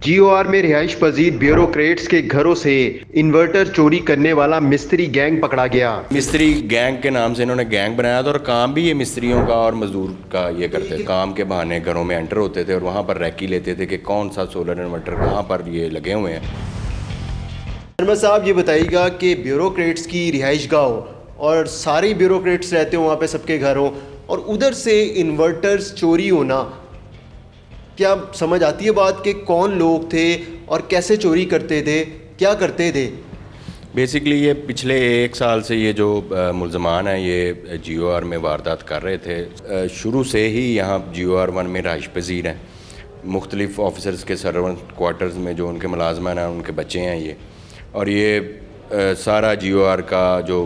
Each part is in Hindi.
जीओआर में रिहाइश पजीर ब्यूरोक्रेट्स के घरों से इन्वर्टर चोरी करने वाला मिस्त्री गैंग पकड़ा गया। मिस्त्री गैंग के नाम से इन्होंने गैंग बनाया था और काम भी ये मिस्त्रियों का और मजदूर का ये करते थे। काम के बहाने घरों में एंटर होते थे और वहाँ पर रैकी लेते थे कि कौन सा सोलर इन्वर्टर कहाँ पर ये लगे हुए हैं। शर्मा साहब, ये बताइएगा कि ब्यूरोक्रेट्स की रिहाइश गाह और सारे ब्यूरोक्रेट्स रहते हो वहाँ पे, सबके घरों, और उधर से इन्वर्टर्स चोरी होना, क्या समझ आती है बात कि कौन लोग थे और कैसे चोरी करते थे, क्या करते थे? बेसिकली ये पिछले एक साल से ये जो मुल्ज़मान हैं ये जीओआर में वारदात कर रहे थे। शुरू से ही यहाँ जीओआर 1 में रहाइश पजीर हैं। मुख्तलिफ ऑफिसर्स के सर्वेंट क्वार्टर्स में जो उनके मुलाजमान हैं उनके बच्चे हैं ये, और ये सारा जीओआर का जो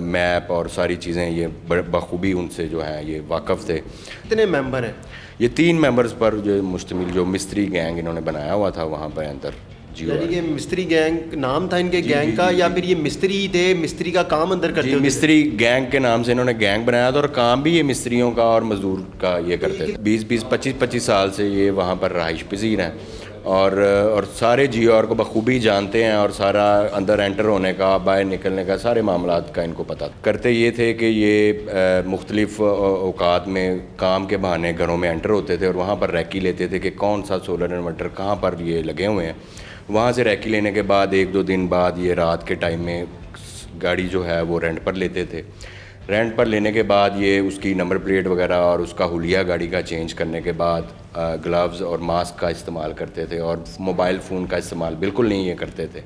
मैप और सारी चीज़ें ये बखूबी उनसे जो है ये वाकफ़ थे। कितने मेंबर हैं? ये 3 मेंबर्स पर जो मुश्तमिल जो मिस्त्री गैंग इन्होंने बनाया हुआ था वहाँ पर अंदर यानी कि मिस्त्री गैंग नाम था इनके गैंग का, या फिर ये मिस्त्री थे, मिस्त्री का काम अंदर करते थे? मिस्त्री गैंग के नाम से इन्होंने गैंग बनाया था और काम भी ये मिस्त्रियों का और मजदूर का ये करते थे। 20-20, 25-25 साल से ये वहाँ पर रहाइश पजीर हैं और सारे जीओआर को बखूबी जानते हैं और सारा अंदर एंटर होने का, बाहर निकलने का, सारे मामलात का इनको पता। करते ये थे कि ये मुख्तलिफ औकात में काम के बहाने घरों में एंटर होते थे और वहाँ पर रैकी लेते थे कि कौन सा सोलर इन्वर्टर कहाँ पर ये लगे हुए हैं। वहाँ से रैकी लेने के बाद 1-2 दिन बाद ये रात के टाइम में गाड़ी जो है वो रेंट पर लेते थे। रेंट पर लेने के बाद ये उसकी नंबर प्लेट वगैरह और उसका हुलिया गाड़ी का चेंज करने के बाद ग्लव्स और मास्क का इस्तेमाल करते थे और मोबाइल फ़ोन का इस्तेमाल बिल्कुल नहीं ये करते थे।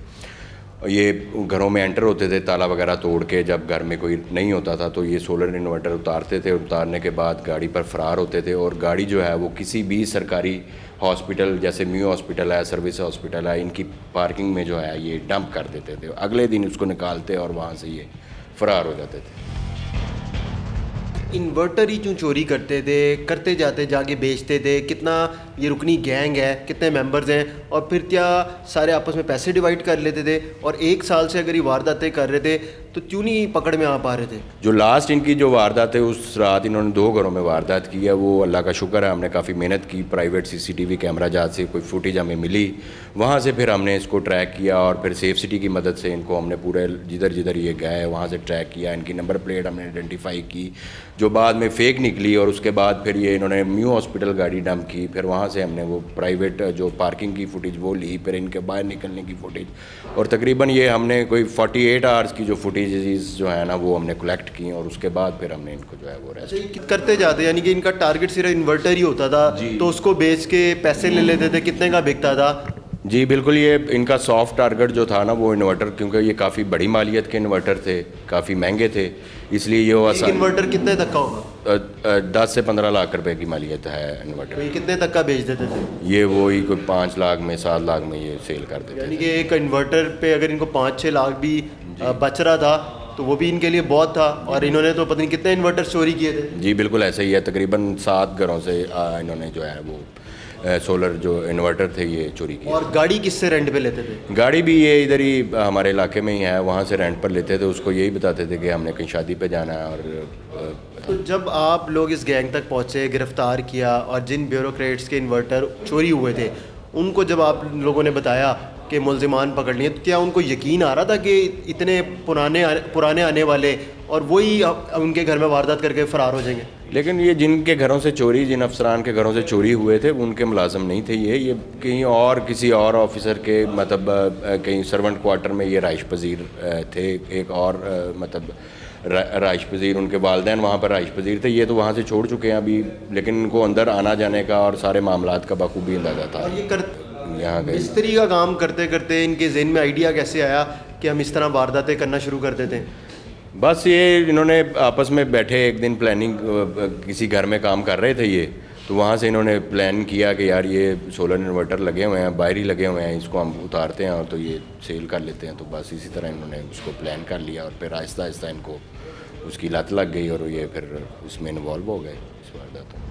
ये घरों में एंटर होते थे ताला वगैरह तोड़ के, जब घर में कोई नहीं होता था तो ये सोलर इन्वर्टर उतारते थे। उतारने के बाद गाड़ी पर फ़रार होते थे और गाड़ी जो है वो किसी भी सरकारी हॉस्पिटल जैसे म्यू हॉस्पिटल है, सर्विस हॉस्पिटल है, इनकी पार्किंग में जो है ये डंप कर देते थे। अगले दिन उसको निकालते और वहाँ से ये फ़रार हो जाते थे। इन्वर्टर ही क्यों चोरी करते थे, करते जाते जाके बेचते थे? कितना ये रुकनी गैंग है, कितने मेंबर्स हैं, और फिर क्या सारे आपस में पैसे डिवाइड कर लेते थे? और 1 साल से अगर ये वारदातें कर रहे थे तो क्यों नहीं पकड़ में आ पा रहे थे? जो लास्ट इनकी जो वारदात है उस रात इन्होंने 2 घरों में वारदात की है, वो अल्लाह का शुक्र है हमने काफ़ी मेहनत की, प्राइवेट सीसीटीवी कैमरा जहाँ से कोई फुटेज हमें मिली वहाँ से फिर हमने इसको ट्रैक किया और फिर सेफ सिटी की मदद से इनको हमने पूरे जिधर जिधर ये गए वहाँ से ट्रैक किया। इनकी नंबर प्लेट हमने आइडेंटिफाई की जो बाद में फ़ेक निकली, और उसके बाद फिर ये इन्होंने म्यू हॉस्पिटल गाड़ी डंप की। फिर वहाँ से हमने वो प्राइवेट जो पार्किंग की फुटेज वो ली, फिर इनके बाहर निकलने की फुटेज, और तकरीबन ये हमने कोई 48 आवर्स की जो फुटेजेस जो है ना वो हमने कलेक्ट की, और उसके बाद फिर हमने इनको जो है वो रेस्ट करते जाते। यानी कि इनका टारगेट सिर्फ इन्वर्टर ही होता था, तो उसको बेच के पैसे ले लेते थे। कितने का बिकता था? जी बिल्कुल, ये इनका सॉफ्ट टारगेट जो था ना वो इन्वर्टर, क्योंकि ये काफ़ी बड़ी मालियत के इन्वर्टर थे, काफ़ी महंगे थे, इसलिए ये वो इन्वर्टर कितने तक का होगा? 10 से 15 लाख रुपए की मालियत है इन्वर्टर। तो ये कितने तक का बेच देते थे? ये वही कोई 5 लाख में, 7 लाख में ये सेल कर देते। यानी कि एक इन्वर्टर पे अगर इनको 5-6 लाख भी बच रहा था तो वो भी इनके लिए बहुत था। और इन्होंने तो पता नहीं कितने इन्वर्टर चोरी किए थे। जी बिल्कुल ऐसा ही है, तकरीबन 7 घरों से इन्होंने जो है वो सोलर जो इन्वर्टर थे ये चोरी किए। और गाड़ी किससे रेंट पे लेते थे? गाड़ी भी ये इधर ही हमारे इलाके में ही है, वहाँ से रेंट पर लेते थे। उसको यही बताते थे कि हमने कहीं शादी पे जाना है। और तो जब आप लोग इस गैंग तक पहुँचे, गिरफ्तार किया, और जिन ब्यूरोक्रेट्स के इन्वर्टर चोरी हुए थे उनको जब आप लोगों ने बताया कि मुल्ज़िमान पकड़ लिए, तो क्या उनको यकीन आ रहा था कि इतने पुराने आने वाले और वही उनके घर में वारदात करके फ़रार हो जाएंगे? लेकिन ये जिनके घरों से चोरी, जिन अफसरान के घरों से चोरी हुए थे उनके मुलाजम नहीं थे ये कहीं और किसी और ऑफिसर के मतलब कहीं सर्वेंट क्वार्टर में ये रहाइश पजीर थे। एक और मतलब रहाइश पजीर, उनके वालदैन वहाँ पर रहाइश पजीर थे। ये तो वहाँ से छोड़ चुके हैं अभी, लेकिन इनको अंदर आना जाने का और सारे मामलात का बखूबी अंदाजा था। और ये यहाँ गए मिस्त्री का काम करते करते इनके ज़हन में आइडिया कैसे आया कि हम इस तरह वारदातें करना शुरू कर देते हैं? बस ये इन्होंने आपस में बैठे एक दिन प्लानिंग, किसी घर में काम कर रहे थे ये, तो वहाँ से इन्होंने प्लान किया कि यार ये सोलर इन्वर्टर लगे हुए हैं, बाहर ही लगे हुए हैं, इसको हम उतारते हैं और तो ये सेल कर लेते हैं। तो बस इसी तरह इन्होंने उसको प्लान कर लिया और फिर आहिस्ता आहिस्ता इनको उसकी लत लग गई और ये फिर उसमें इन्वॉल्व हो गए इस वारदात में।